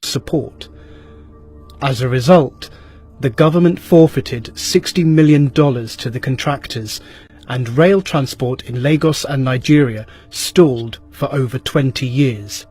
support. As a result, the government forfeited $60 million to the contractors, and rail transport in Lagos and Nigeria stalled for over 20 years.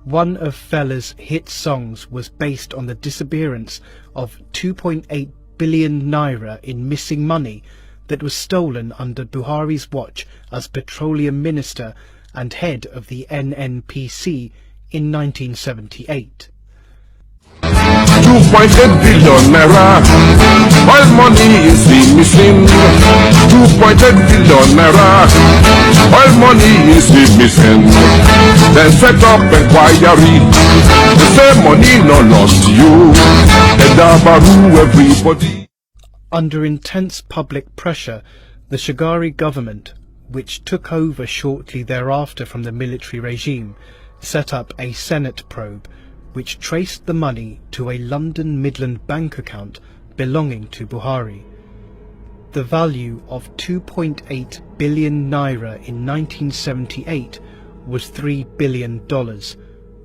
One of Fela's hit songs was based on the disappearance of 2.8 billion naira in missing money that was stolen under Buhari's watch as Petroleum Minister and head of the NNPC in 1978. 2.8 billion naira, oil money is missing. 2.8 billion naira, oil money is missing. Then set up inquiry, they say money no lost to you. Everybody. Under intense public pressure, the Shagari government, which took over shortly thereafter from the military regime, set up a Senate probe which traced the money to a London Midland bank account belonging to Buhari. The value of 2.8 billion naira in 1978 was $3 billion,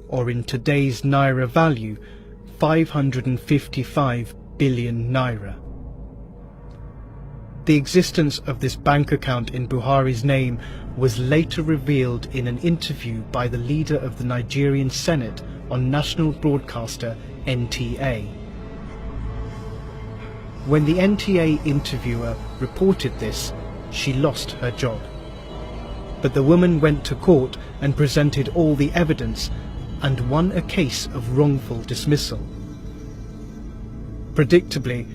or in today's naira value, 555 billion naira. The existence of this bank account in Buhari's name was later revealed in an interview by the leader of the Nigerian Senate on national broadcaster NTA. When the NTA interviewer reported this, she lost her job. But the woman went to court and presented all the evidence and won a case of wrongful dismissal. Predictably,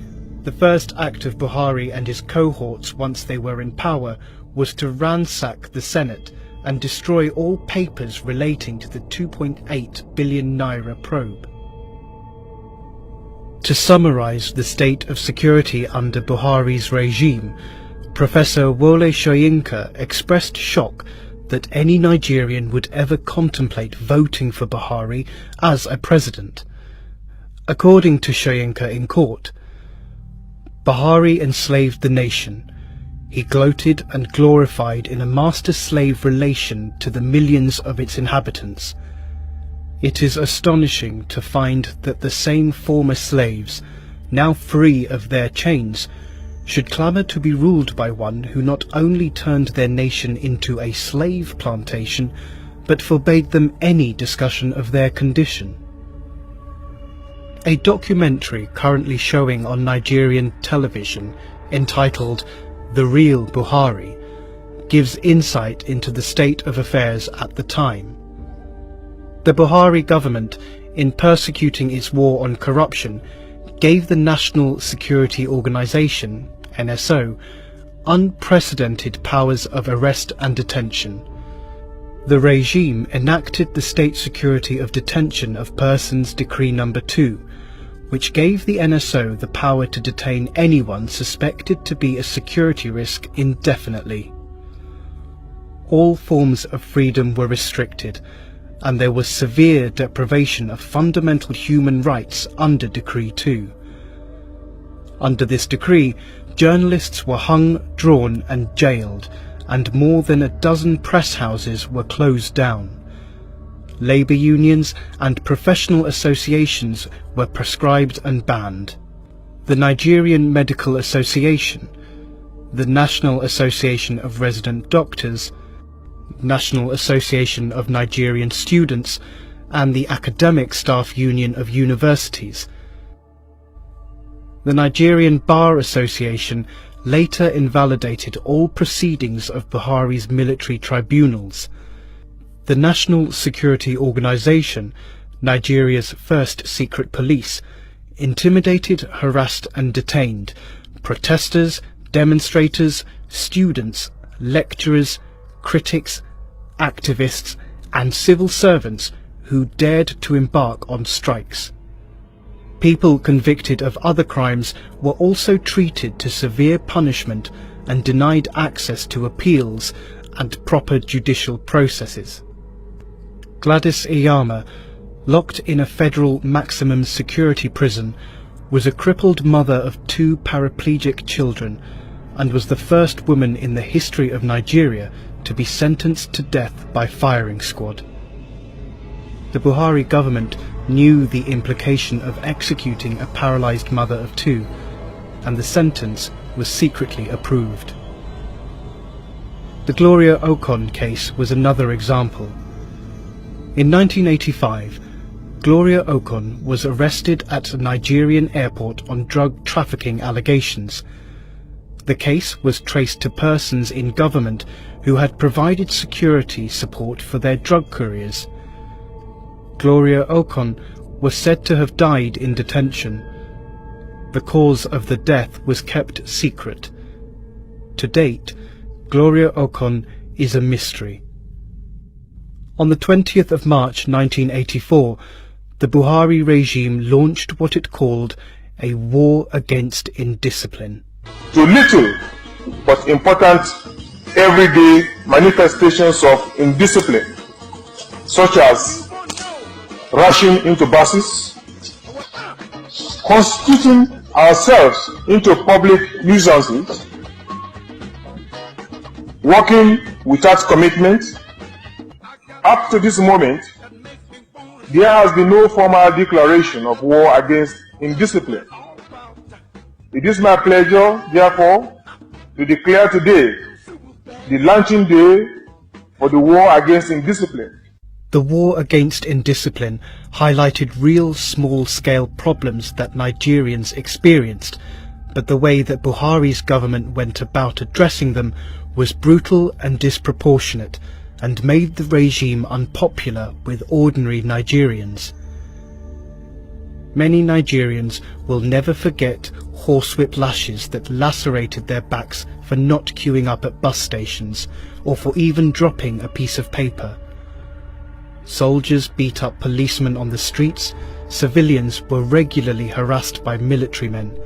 the first act of Buhari and his cohorts once they were in power was to ransack the Senate and destroy all papers relating to the 2.8 billion naira probe. To summarize the state of security under Buhari's regime, Professor Wole Soyinka expressed shock that any Nigerian would ever contemplate voting for Buhari as a president. According to Soyinka in court, Buhari enslaved the nation. He gloated and glorified in a master-slave relation to the millions of its inhabitants. It is astonishing to find that the same former slaves, now free of their chains, should clamour to be ruled by one who not only turned their nation into a slave plantation, but forbade them any discussion of their condition. A documentary currently showing on Nigerian television, entitled The Real Buhari, gives insight into the state of affairs at the time. The Buhari government, in persecuting its war on corruption, gave the National Security Organization, NSO, unprecedented powers of arrest and detention. The regime enacted the State Security of Detention of Persons Decree No. 2, which gave the NSO the power to detain anyone suspected to be a security risk indefinitely. All forms of freedom were restricted, and there was severe deprivation of fundamental human rights under Decree 2. Under this decree, journalists were hung, drawn and jailed, and more than a dozen press houses were closed down. Labour unions and professional associations were proscribed and banned. The Nigerian Medical Association, the National Association of Resident Doctors, National Association of Nigerian Students, and the Academic Staff Union of Universities. The Nigerian Bar Association later invalidated all proceedings of Buhari's military tribunals. The National Security Organization, Nigeria's first secret police, intimidated, harassed and detained protesters, demonstrators, students, lecturers, critics, activists and civil servants who dared to embark on strikes. People convicted of other crimes were also treated to severe punishment and denied access to appeals and proper judicial processes. Gladys Iyama, locked in a federal maximum security prison, was a crippled mother of 2 paraplegic children and was the first woman in the history of Nigeria to be sentenced to death by firing squad. The Buhari government knew the implication of executing a paralysed mother of two, and the sentence was secretly approved. The Gloria Okon case was another example. In 1985, Gloria Okon was arrested at a Nigerian airport on drug trafficking allegations. The case was traced to persons in government who had provided security support for their drug couriers. Gloria Okon was said to have died in detention. The cause of the death was kept secret. To date, Gloria Okon is a mystery. On the 20th of March 1984, the Buhari regime launched what it called a war against indiscipline. To little but important everyday manifestations of indiscipline, such as rushing into buses, constituting ourselves into public nuisances, working without commitment. Up to this moment, there has been no formal declaration of war against indiscipline. It is my pleasure, therefore, to declare today the launching day for the war against indiscipline. The war against indiscipline highlighted real small-scale problems that Nigerians experienced, but the way that Buhari's government went about addressing them was brutal and disproportionate, and made the regime unpopular with ordinary Nigerians. Many Nigerians will never forget horsewhip lashes that lacerated their backs for not queuing up at bus stations, or for even dropping a piece of paper. Soldiers beat up policemen on the streets, civilians were regularly harassed by military men.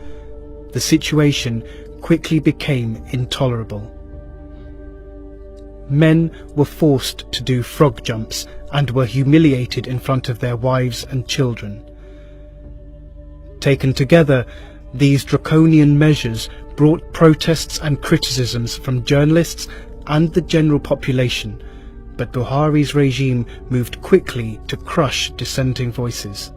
The situation quickly became intolerable. Men were forced to do frog jumps and were humiliated in front of their wives and children. Taken together, these draconian measures brought protests and criticisms from journalists and the general population, but Buhari's regime moved quickly to crush dissenting voices.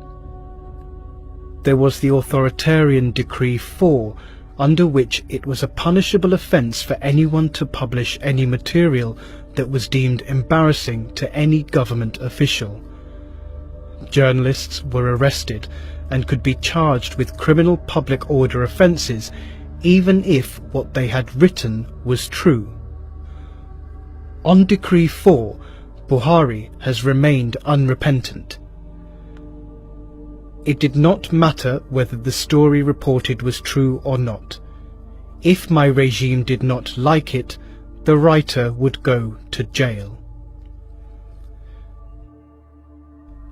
There was the authoritarian Decree 4, under which it was a punishable offence for anyone to publish any material that was deemed embarrassing to any government official. Journalists were arrested and could be charged with criminal public order offences, even if what they had written was true. On Decree 4, Buhari has remained unrepentant. It did not matter whether the story reported was true or not. If my regime did not like it, the writer would go to jail.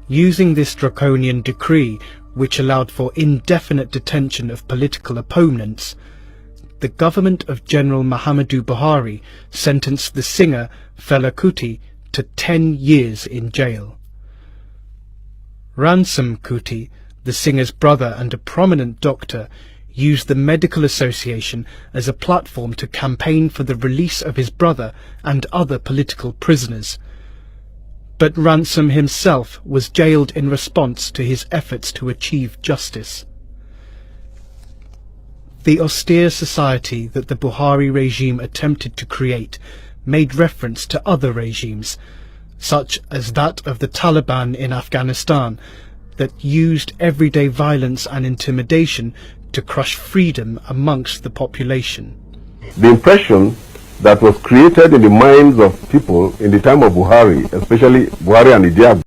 Using this draconian decree, which allowed for indefinite detention of political opponents, the government of General Muhammadu Buhari sentenced the singer Fela Kuti to 10 years in jail. Ransom Kuti, the singer's brother and a prominent doctor, used the Medical Association as a platform to campaign for the release of his brother and other political prisoners. But Ransom himself was jailed in response to his efforts to achieve justice. The austere society that the Buhari regime attempted to create made reference to other regimes, such as that of the Taliban in Afghanistan, that used everyday violence and intimidation to crush freedom amongst the population. The impression that was created in the minds of people in the time of Buhari, especially Buhari and Idi